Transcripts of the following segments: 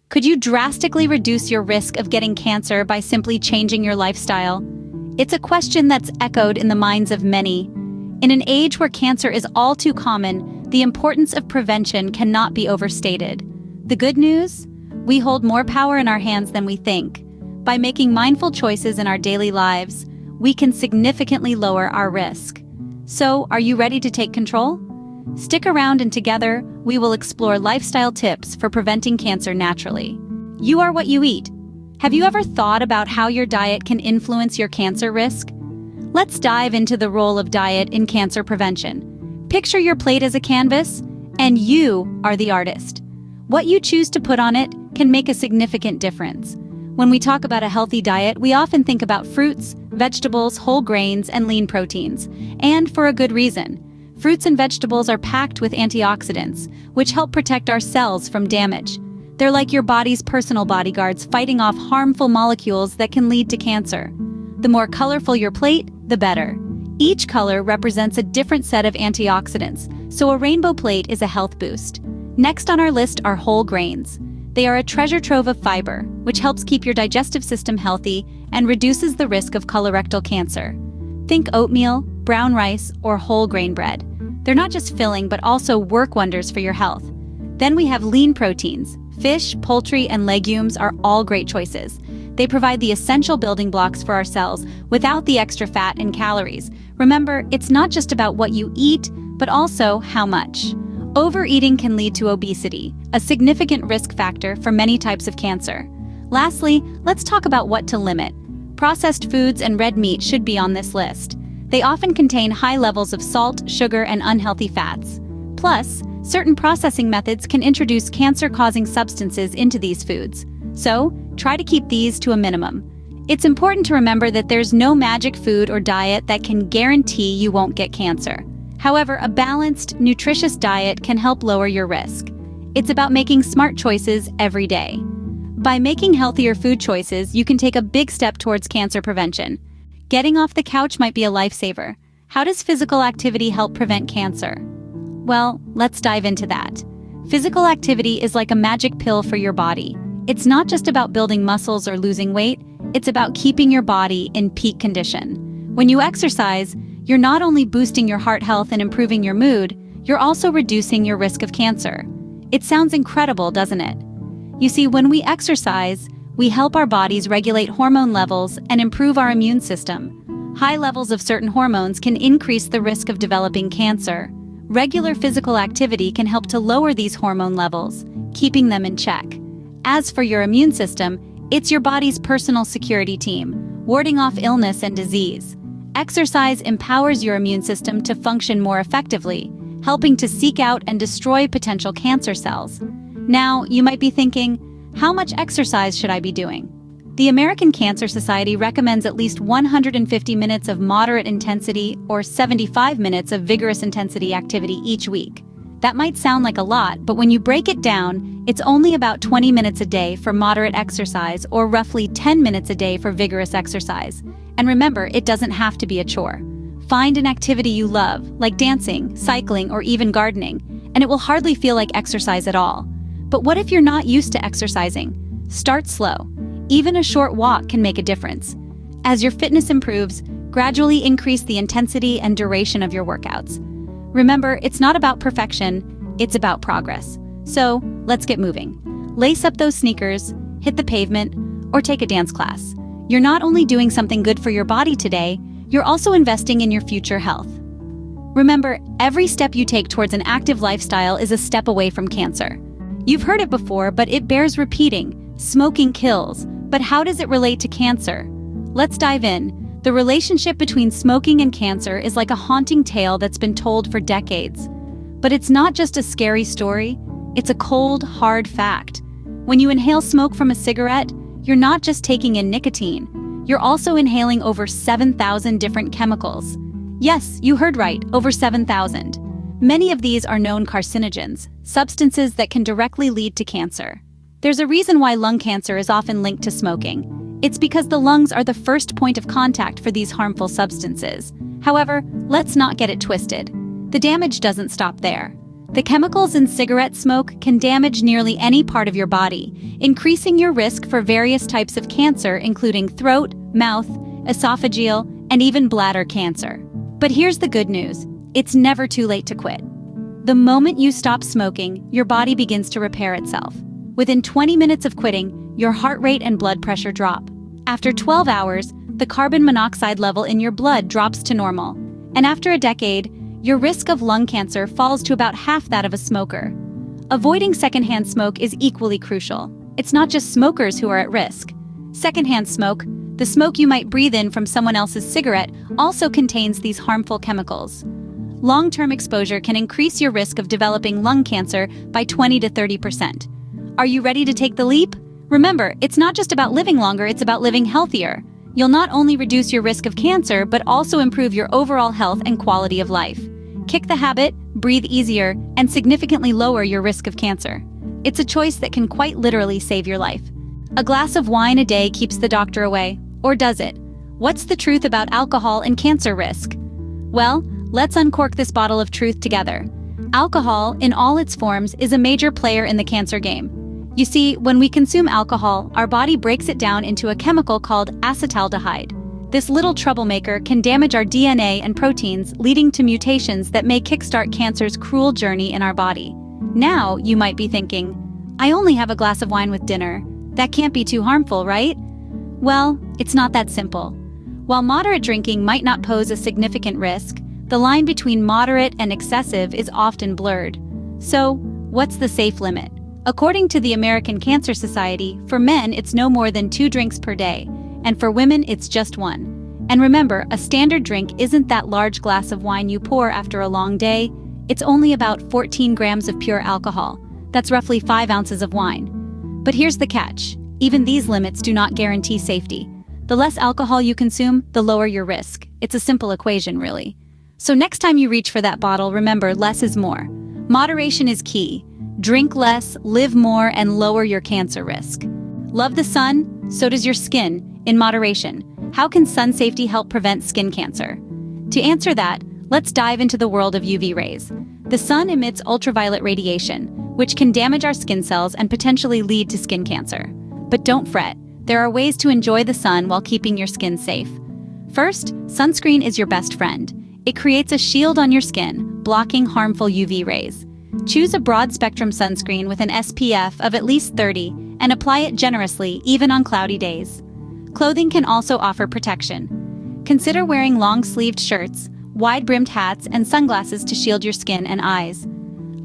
Could you drastically reduce your risk of getting cancer by simply changing your lifestyle? It's a question that's echoed in the minds of many. In an age where cancer is all too common, the importance of prevention cannot be overstated. The good news? We hold more power in our hands than we think. By making mindful choices in our daily lives, we can significantly lower our risk. So, are you ready to take control? Stick around and together, we will explore lifestyle tips for preventing cancer naturally. You are what you eat. Have you ever thought about how your diet can influence your cancer risk? Let's dive into the role of diet in cancer prevention. Picture your plate as a canvas, and you are the artist. What you choose to put on it can make a significant difference. When we talk about a healthy diet, we often think about fruits, vegetables, whole grains, and lean proteins. And for a good reason. Fruits and vegetables are packed with antioxidants, which help protect our cells from damage. They're like your body's personal bodyguards fighting off harmful molecules that can lead to cancer. The more colorful your plate, the better. Each color represents a different set of antioxidants, so a rainbow plate is a health boost. Next on our list are whole grains. They are a treasure trove of fiber, which helps keep your digestive system healthy and reduces the risk of colorectal cancer. Think oatmeal, brown rice, or whole grain bread. They're not just filling, but also work wonders for your health. Then we have lean proteins. Fish, poultry, and legumes are all great choices. They provide the essential building blocks for our cells without the extra fat and calories. Remember, it's not just about what you eat, but also how much. Overeating can lead to obesity, a significant risk factor for many types of cancer. Lastly, let's talk about what to limit. Processed foods and red meat should be on this list. They often contain high levels of salt, sugar, and unhealthy fats. Plus, certain processing methods can introduce cancer-causing substances into these foods. So, try to keep these to a minimum. It's important to remember that there's no magic food or diet that can guarantee you won't get cancer. However, a balanced, nutritious diet can help lower your risk. It's about making smart choices every day. By making healthier food choices, you can take a big step towards cancer prevention. Getting off the couch might be a lifesaver. How does physical activity help prevent cancer? Well, let's dive into that. Physical activity is like a magic pill for your body. It's not just about building muscles or losing weight, it's about keeping your body in peak condition. When you exercise, you're not only boosting your heart health and improving your mood, you're also reducing your risk of cancer. It sounds incredible, doesn't it? You see, when we exercise, we help our bodies regulate hormone levels and improve our immune system. High levels of certain hormones can increase the risk of developing cancer. Regular physical activity can help to lower these hormone levels, keeping them in check. As for your immune system, it's your body's personal security team, warding off illness and disease. Exercise empowers your immune system to function more effectively, helping to seek out and destroy potential cancer cells. Now, you might be thinking, how much exercise should I be doing? The American Cancer Society recommends at least 150 minutes of moderate intensity or 75 minutes of vigorous intensity activity each week. That might sound like a lot, but when you break it down, it's only about 20 minutes a day for moderate exercise or roughly 10 minutes a day for vigorous exercise. And remember, it doesn't have to be a chore. Find an activity you love, like dancing, cycling, or even gardening, and it will hardly feel like exercise at all. But what if you're not used to exercising? Start slow. Even a short walk can make a difference. As your fitness improves, gradually increase the intensity and duration of your workouts. Remember, it's not about perfection, it's about progress. So, let's get moving. Lace up those sneakers, hit the pavement, or take a dance class. You're not only doing something good for your body today, you're also investing in your future health. Remember, every step you take towards an active lifestyle is a step away from cancer. You've heard it before, but it bears repeating. Smoking kills. But how does it relate to cancer? Let's dive in. The relationship between smoking and cancer is like a haunting tale that's been told for decades. But it's not just a scary story, it's a cold, hard fact. When you inhale smoke from a cigarette, you're not just taking in nicotine, you're also inhaling over 7,000 different chemicals. Yes, you heard right, over 7,000. Many of these are known carcinogens, substances that can directly lead to cancer. There's a reason why lung cancer is often linked to smoking. It's because the lungs are the first point of contact for these harmful substances. However, let's not get it twisted. The damage doesn't stop there. The chemicals in cigarette smoke can damage nearly any part of your body, increasing your risk for various types of cancer, including throat, mouth, esophageal, and even bladder cancer. But here's the good news: it's never too late to quit. The moment you stop smoking, your body begins to repair itself. Within 20 minutes of quitting, your heart rate and blood pressure drop. After 12 hours, the carbon monoxide level in your blood drops to normal. And after a decade, your risk of lung cancer falls to about half that of a smoker. Avoiding secondhand smoke is equally crucial. It's not just smokers who are at risk. Secondhand smoke, the smoke you might breathe in from someone else's cigarette, also contains these harmful chemicals. Long-term exposure can increase your risk of developing lung cancer by 20 to 30%. Are you ready to take the leap? Remember, it's not just about living longer, it's about living healthier. You'll not only reduce your risk of cancer, but also improve your overall health and quality of life. Kick the habit, breathe easier, and significantly lower your risk of cancer. It's a choice that can quite literally save your life. A glass of wine a day keeps the doctor away. Or does it? What's the truth about alcohol and cancer risk? Well, let's uncork this bottle of truth together. Alcohol, in all its forms, is a major player in the cancer game. You see, when we consume alcohol, our body breaks it down into a chemical called acetaldehyde. This little troublemaker can damage our DNA and proteins, leading to mutations that may kickstart cancer's cruel journey in our body. Now, you might be thinking, I only have a glass of wine with dinner. That can't be too harmful, right? Well, it's not that simple. While moderate drinking might not pose a significant risk, the line between moderate and excessive is often blurred. So, what's the safe limit? According to the American Cancer Society, for men it's no more than 2 drinks per day, and for women it's just 1. And remember, a standard drink isn't that large glass of wine you pour after a long day. It's only about 14 grams of pure alcohol. That's roughly 5 ounces of wine. But here's the catch: even these limits do not guarantee safety. The less alcohol you consume, the lower your risk. It's a simple equation, really. So next time you reach for that bottle, remember, less is more. Moderation is key. Drink less, live more, and lower your cancer risk. Love the sun? So does your skin, in moderation. How can sun safety help prevent skin cancer? To answer that, let's dive into the world of UV rays. The sun emits ultraviolet radiation, which can damage our skin cells and potentially lead to skin cancer. But don't fret, there are ways to enjoy the sun while keeping your skin safe. First, sunscreen is your best friend. It creates a shield on your skin, blocking harmful UV rays. Choose a broad-spectrum sunscreen with an SPF of at least 30 and apply it generously, even on cloudy days. Clothing can also offer protection. Consider wearing long-sleeved shirts, wide-brimmed hats, and sunglasses to shield your skin and eyes.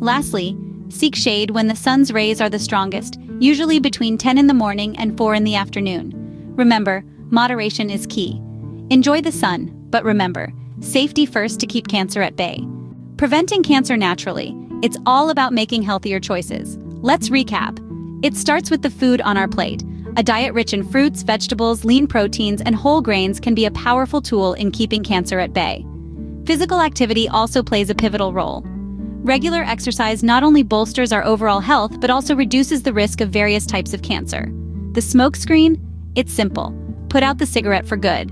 Lastly, seek shade when the sun's rays are the strongest, usually between 10 in the morning and 4 in the afternoon. Remember, moderation is key. Enjoy the sun, but remember, safety first to keep cancer at bay. Preventing cancer naturally. It's all about making healthier choices. Let's recap. It starts with the food on our plate. A diet rich in fruits, vegetables, lean proteins, and whole grains can be a powerful tool in keeping cancer at bay. Physical activity also plays a pivotal role. Regular exercise not only bolsters our overall health, but also reduces the risk of various types of cancer. The smoke screen? It's simple. Put out the cigarette for good.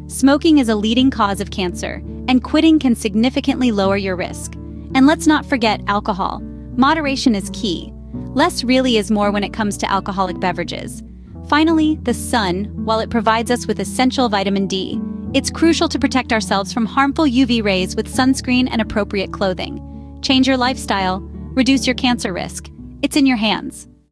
Smoking is a leading cause of cancer, and quitting can significantly lower your risk. And let's not forget alcohol. Moderation is key. Less really is more when it comes to alcoholic beverages. Finally, the sun, while it provides us with essential vitamin D, it's crucial to protect ourselves from harmful UV rays with sunscreen and appropriate clothing. Change your lifestyle, reduce your cancer risk. It's in your hands.